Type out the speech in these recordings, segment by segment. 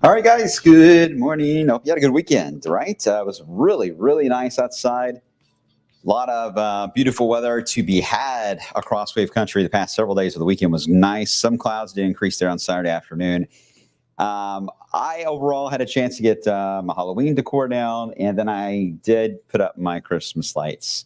All right, guys, good morning. Hope you had a good weekend, right? It was really, really nice outside. A lot of beautiful weather to be had across Wave Country the past several days of the weekend was nice. Some clouds did increase there on Saturday afternoon. I overall had a chance to get my Halloween decor down, and then I did put up my Christmas lights.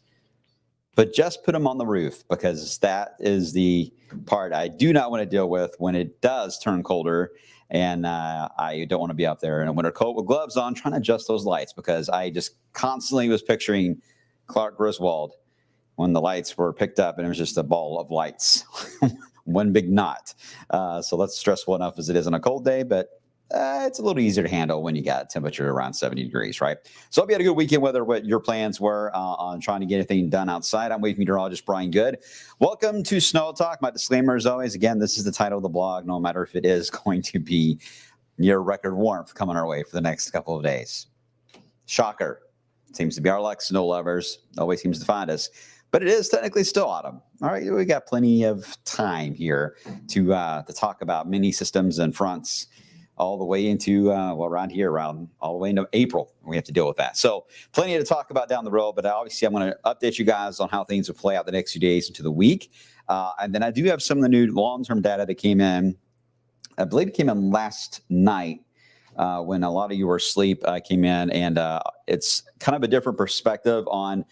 But just put them on the roof because that is the part I do not want to deal with when it does turn colder. And I don't want to be out there in a winter coat with gloves on trying to adjust those lights because I just constantly was picturing Clark Griswold when the lights were picked up and it was just a ball of lights, one big knot. So that's stressful enough as it is on a cold day, but it's a little easier to handle when you got temperature around 70 degrees, right? So I hope you had a good weekend, whether what your plans were on trying to get anything done outside. I'm Wave Meteorologist Brian Good. Welcome to Snow Talk. My disclaimer, as always, again, this is the title of the blog, no matter if it is going to be near record warmth coming our way for the next couple of days. Shocker. Seems to be our luck, snow lovers. Always seems to find us. But it is technically still autumn. All right, we got plenty of time here to talk about mini systems and fronts all the way into, around here, around all the way into April. We have to deal with that. So plenty to talk about down the road, but obviously I'm going to update you guys on how things will play out the next few days into the week. And then I do have some of the new long-term data that came in. I believe it came in last night when a lot of you were asleep, came in, and it's kind of a different perspective on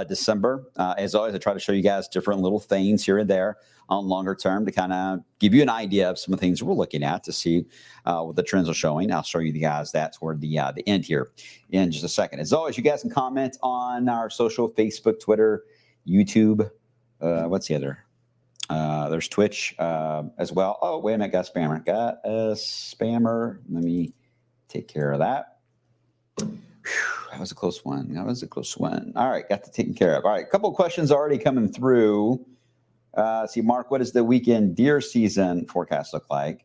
December. As always, I try to show you guys different little things here and there on longer term to kind of give you an idea of some of the things we're looking at to see what the trends are showing. I'll show you guys that toward the end here in just a second. As always, you guys can comment on our social, Facebook, Twitter, YouTube. What's the other? There's Twitch as well. Oh, wait a minute, got a spammer. Got a spammer. Let me take care of that. That was a close one. All right, got that taken care of. All right, a couple of questions already coming through. See, Mark, what does the weekend deer season forecast look like?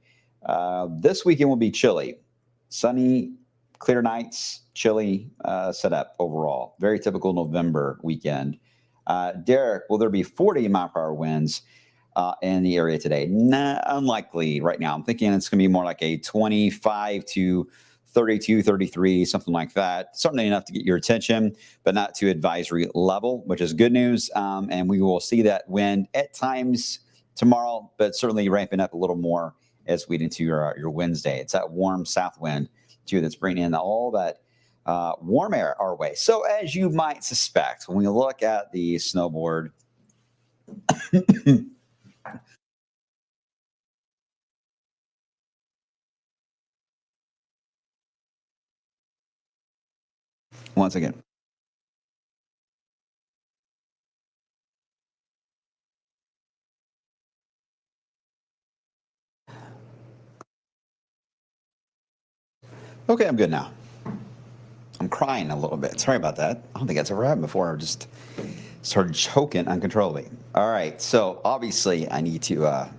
This weekend will be chilly. Sunny, clear nights, chilly setup overall. Very typical November weekend. Derek, will there be 40-mile-per-hour winds in the area today? Nah, unlikely right now. I'm thinking it's going to be more like a 25 to 32, 33, something like that. Certainly enough to get your attention, but not to advisory level, which is good news. And we will see that wind at times tomorrow, but certainly ramping up a little more as we get into your Wednesday. It's that warm south wind, too, that's bringing in all that warm air our way. So as you might suspect, when we look at the snowboard, once again, okay, I'm good now. I'm crying a little bit. Sorry about that. I don't think that's ever happened before. I just started choking uncontrollably. All right, so obviously I need to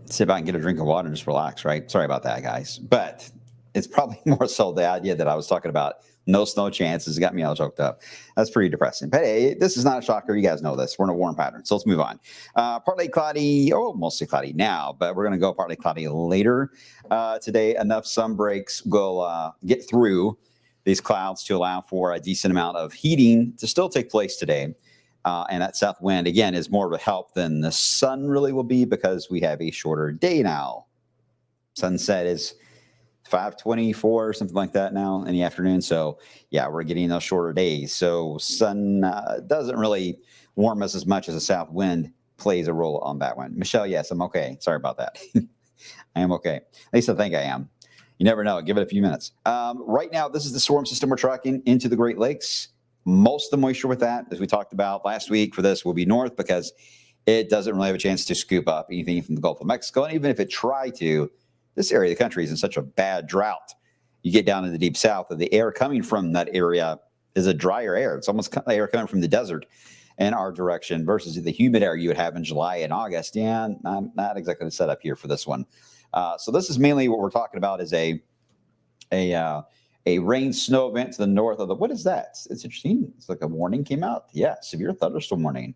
sit back and get a drink of water and just relax, right? Sorry about that, guys. But it's probably more so the idea that I was talking about no snow chances got me all choked up. That's pretty depressing. But hey, this is not a shocker. You guys know this. We're in a warm pattern. So let's move on. Partly cloudy, mostly cloudy now, but we're going to go partly cloudy later today. Enough sun breaks will get through these clouds to allow for a decent amount of heating to still take place today. And that south wind, again, is more of a help than the sun really will be because we have a shorter day now. Sunset is 5:24 or something like that now in the afternoon. So, yeah, we're getting those shorter days. So, sun doesn't really warm us as much as the south wind plays a role on that one. Michelle, yes, I'm okay. Sorry about that. I am okay. At least I think I am. You never know. Give it a few minutes. Right now, this is the storm system we're tracking into the Great Lakes. Most of the moisture with that, as we talked about last week for this, will be north because it doesn't really have a chance to scoop up anything from the Gulf of Mexico. And even if it tried to, this area of the country is in such a bad drought. You get down in the deep south, and the air coming from that area is a drier air. It's almost air coming from the desert in our direction versus the humid air you would have in July and August. Yeah, not exactly the setup here for this one. So this is mainly what we're talking about is a rain snow event to the north of the. What is that? It's interesting. It's like a warning came out. Yeah, severe thunderstorm warning.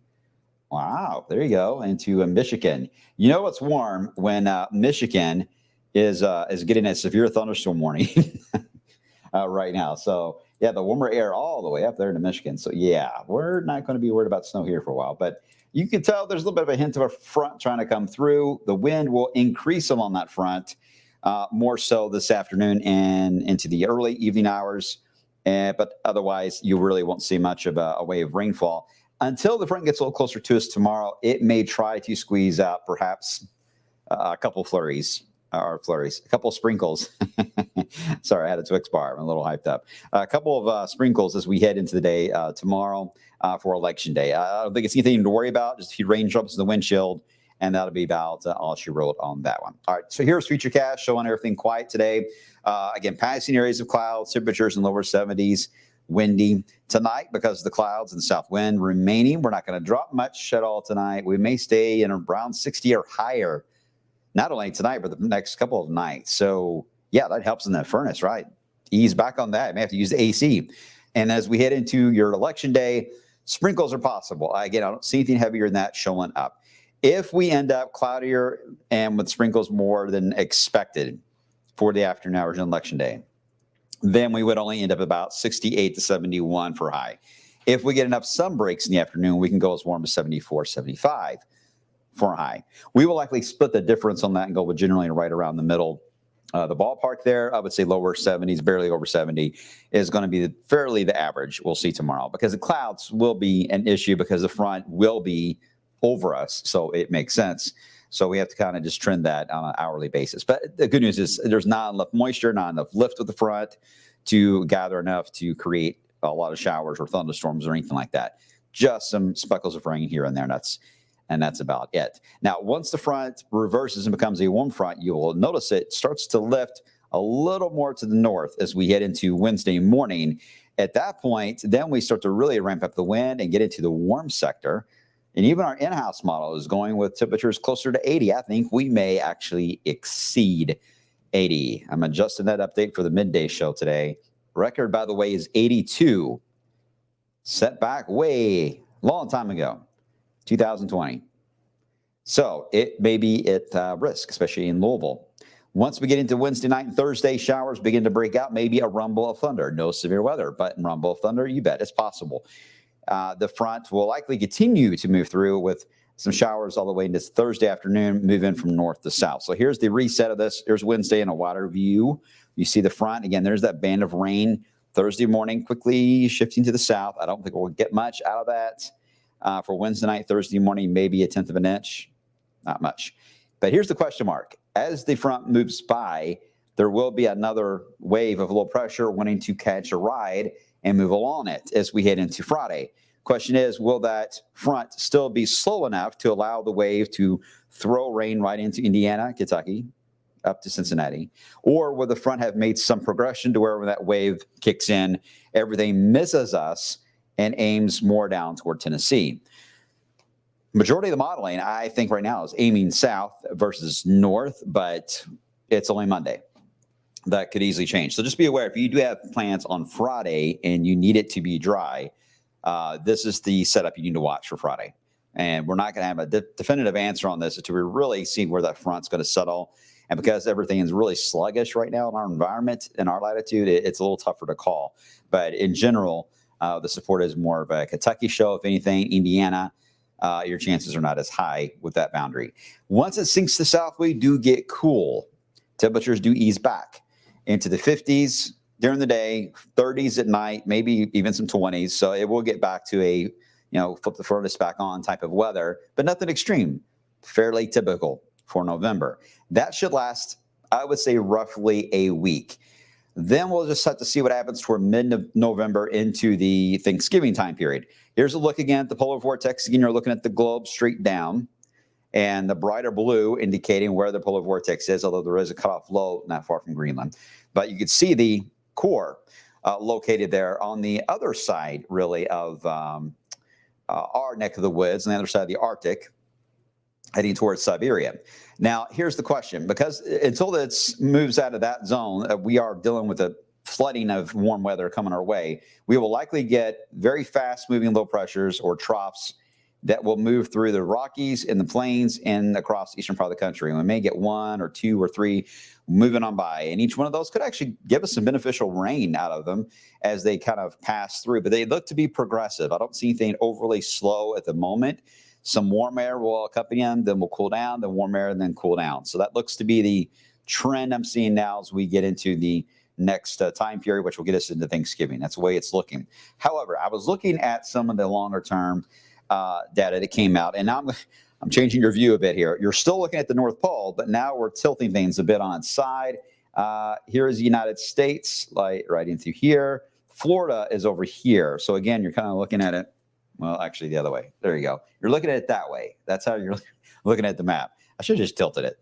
Wow, there you go. Into Michigan. You know what's warm when Michigan is getting a severe thunderstorm warning right now. So yeah, the warmer air all the way up there to Michigan. So yeah, we're not going to be worried about snow here for a while, but you can tell there's a little bit of a hint of a front trying to come through. The wind will increase along that front more so this afternoon and into the early evening hours. But otherwise, you really won't see much of a wave of rainfall until the front gets a little closer to us tomorrow. It may try to squeeze out perhaps a couple flurries. A couple of sprinkles. Sorry, I had a Twix bar. I'm a little hyped up. A couple of sprinkles as we head into the day tomorrow for Election Day. I don't think it's anything to worry about. Just a few raindrops in the windshield, and that'll be about all she wrote on that one. All right, so here's Futurecast showing everything quiet today. Again, passing areas of clouds, temperatures in lower 70s, windy tonight because of the clouds and the south wind remaining. We're not going to drop much at all tonight. We may stay in around 60 or higher. Not only tonight, but the next couple of nights. So, yeah, that helps in that furnace, right? Ease back on that. You may have to use the AC. And as we head into your election day, sprinkles are possible. Again, I don't see anything heavier than that showing up. If we end up cloudier and with sprinkles more than expected for the afternoon hours on election day, then we would only end up about 68 to 71 for high. If we get enough sun breaks in the afternoon, we can go as warm as 74, 75. For a high. We will likely split the difference on that and go generally right around the middle. The ballpark there, I would say lower 70s, barely over 70, is going to be fairly the average we'll see tomorrow because the clouds will be an issue because the front will be over us. So it makes sense. So we have to kind of just trend that on an hourly basis. But the good news is there's not enough moisture, not enough lift with the front to gather enough to create a lot of showers or thunderstorms or anything like that. Just some speckles of rain here and there. And that's about it. Now, once the front reverses and becomes a warm front, you will notice it starts to lift a little more to the north as we head into Wednesday morning. At that point, then we start to really ramp up the wind and get into the warm sector. And even our in-house model is going with temperatures closer to 80. I think we may actually exceed 80. I'm adjusting that update for the midday show today. Record, by the way, is 82. Set back way long time ago. 2020. So it may be at risk, especially in Louisville. Once we get into Wednesday night and Thursday, showers begin to break out, maybe a rumble of thunder. No severe weather, but rumble of thunder, you bet it's possible. The front will likely continue to move through with some showers all the way into Thursday afternoon, move in from north to south. So here's the reset of this. Here's Wednesday in a wider view. You see the front. Again, there's that band of rain Thursday morning, quickly shifting to the south. I don't think we'll get much out of that for Wednesday night, Thursday morning, maybe a tenth of an inch. Not much. But here's the question mark. As the front moves by, there will be another wave of low pressure wanting to catch a ride and move along it as we head into Friday. Question is, will that front still be slow enough to allow the wave to throw rain right into Indiana, Kentucky, up to Cincinnati? Or will the front have made some progression to where when that wave kicks in, everything misses us and aims more down toward Tennessee? Majority of the modeling, I think right now, is aiming south versus north, but it's only Monday. That could easily change. So just be aware, if you do have plans on Friday and you need it to be dry, this is the setup you need to watch for Friday. And we're not going to have a definitive answer on this until we really see where that front's going to settle. And because everything is really sluggish right now in our environment, in our latitude, it's a little tougher to call. But in general, the support is more of a Kentucky show. If anything, Indiana, your chances are not as high with that boundary. Once it sinks to south, we do get cool. Temperatures do ease back into the 50s during the day, 30s at night, maybe even some 20s. So it will get back to a, flip the furnace back on type of weather, but nothing extreme, fairly typical for November. That should last, I would say, roughly a week. Then we'll just have to see what happens toward mid-November into the Thanksgiving time period. Here's a look again at the polar vortex. Again, you're looking at the globe straight down, and the brighter blue indicating where the polar vortex is, although there is a cutoff low not far from Greenland. But you can see the core located there on the other side, really, of our neck of the woods, on the other side of the Arctic, heading towards Siberia. Now, here's the question, because until it moves out of that zone, we are dealing with a flooding of warm weather coming our way. We will likely get very fast-moving low pressures or troughs that will move through the Rockies and the plains and across the eastern part of the country. And we may get one or two or three moving on by. And each one of those could actually give us some beneficial rain out of them as they kind of pass through. But they look to be progressive. I don't see anything overly slow at the moment. Some warm air will accompany them, then we'll cool down, then warm air, and then cool down. So that looks to be the trend I'm seeing now as we get into the next time period, which will get us into Thanksgiving. That's the way it's looking. However, I was looking at some of the longer term data that came out, and now I'm changing your view a bit here. You're still looking at the North Pole, but now we're tilting things a bit on its side. Here is the United States, like right into here. Florida is over here. So again, you're kind of looking at it, well, actually the other way. There you go. You're looking at it that way. That's how you're looking at the map. I should have just tilted it.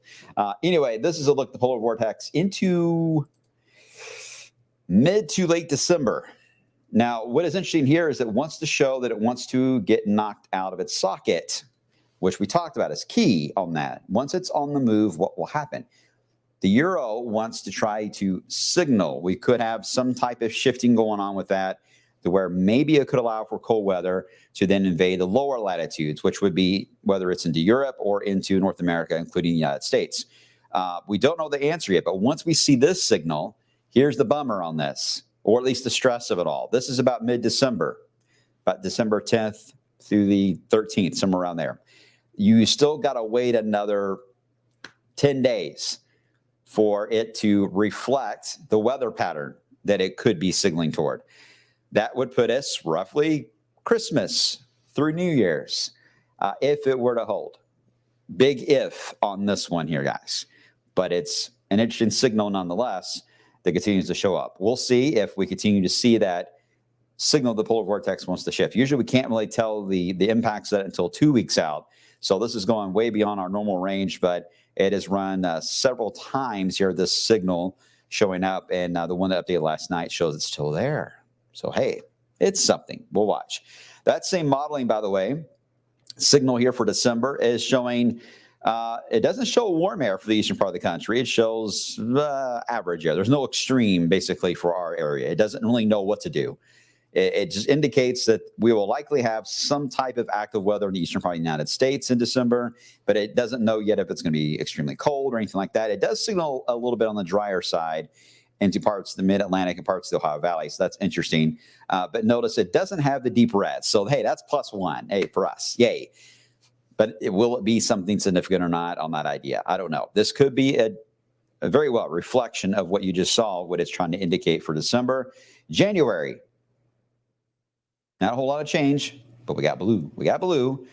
Anyway, this is a look at the polar vortex into mid to late December. Now, what is interesting here is it wants to show that it wants to get knocked out of its socket, which we talked about is key on that. Once it's on the move, what will happen? The Euro wants to try to signal. We could have some type of shifting going on with that to where maybe it could allow for cold weather to then invade the lower latitudes, which would be whether it's into Europe or into North America, including the United States. We don't know the answer yet, but once we see this signal, here's the bummer on this, or at least the stress of it all. This is about mid-December, about December 10th through the 13th, somewhere around there. You still got to wait another 10 days for it to reflect the weather pattern that it could be signaling toward. That would put us roughly Christmas through New Year's, if it were to hold. Big if on this one here, guys. But it's an interesting signal nonetheless that continues to show up. We'll see if we continue to see that signal the polar vortex wants to shift. Usually we can't really tell the impacts of that until 2 weeks out. So this is going way beyond our normal range, but it has run several times here, this signal showing up. And the one that updated last night shows it's still there. So, hey, it's something. We'll watch. That same modeling, by the way, signal here for December is showing, it doesn't show warm air for the eastern part of the country. It shows average air. There's no extreme, basically, for our area. It doesn't really know what to do. It just indicates that we will likely have some type of active weather in the eastern part of the United States in December, but it doesn't know yet if it's going to be extremely cold or anything like that. It does signal a little bit on the drier side into parts of the mid-Atlantic and parts of the Ohio Valley, so that's interesting. But notice it doesn't have the deep red, so hey, that's +1. Hey, for us, yay. But will it be something significant or not on that idea? I don't know. This could be a very well reflection of what you just saw, what it's trying to indicate for December. January, not a whole lot of change, but we got blue. We got blue,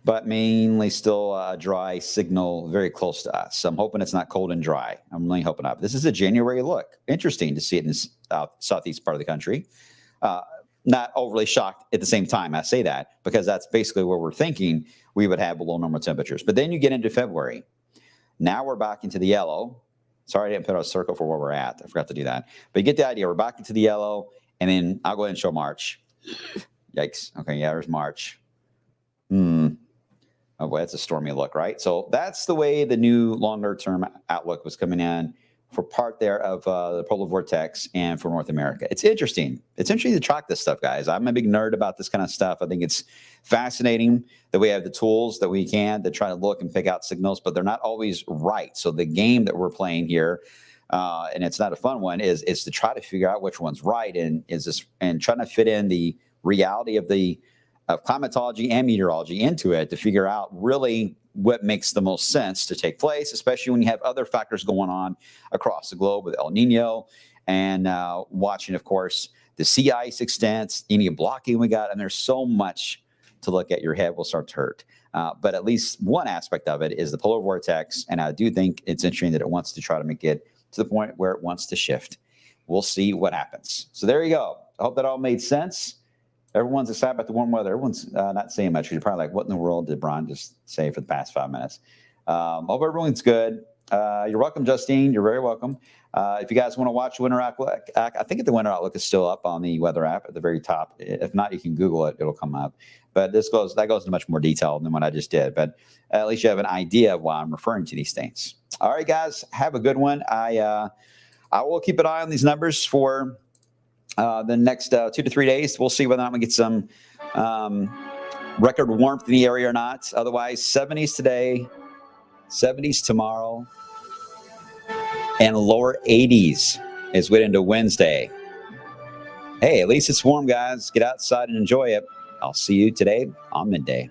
but mainly still a dry signal very close to us. So I'm hoping it's not cold and dry. I'm really hoping not. This is a January look. Interesting to see it in the southeast part of the country. Not overly shocked at the same time. I say that because that's basically where we're thinking we would have below normal temperatures. But then you get into February. Now we're back into the yellow. Sorry, I didn't put a circle for where we're at. I forgot to do that. But you get the idea. We're back into the yellow, and then I'll go ahead and show March. Yikes. Okay, yeah, there's March. Oh, boy, that's a stormy look, right? So that's the way the new longer-term outlook was coming in for part there of the polar vortex and for North America. It's interesting. It's interesting to track this stuff, guys. I'm a big nerd about this kind of stuff. I think it's fascinating that we have the tools that we can to try to look and pick out signals, but they're not always right. So the game that we're playing here, and it's not a fun one, is to try to figure out which one's right and trying to fit in the reality of climatology and meteorology into it to figure out really what makes the most sense to take place, especially when you have other factors going on across the globe with El Nino and watching, of course, the sea ice extents, any blocking we got. And there's so much to look at. Your head will start to hurt. But at least one aspect of it is the polar vortex. And I do think it's interesting that it wants to try to make it to the point where it wants to shift. We'll see what happens. So there you go. I hope that all made sense. Everyone's excited about the warm weather. Everyone's not saying much. You're probably like, what in the world did Brian just say for the past 5 minutes? Hope everyone's good. You're welcome, Justine. You're very welcome. If you guys want to watch Winter Outlook, I think the Winter Outlook is still up on the weather app at the very top. If not, you can Google it. It'll come up. But that goes into much more detail than what I just did. But at least you have an idea of why I'm referring to these things. All right, guys, have a good one. I will keep an eye on these numbers for the next 2 to 3 days. We'll see whether or not we get some record warmth in the area or not. Otherwise, 70s today, 70s tomorrow, and lower 80s as we get into Wednesday. Hey, at least it's warm, guys. Get outside and enjoy it. I'll see you today on midday.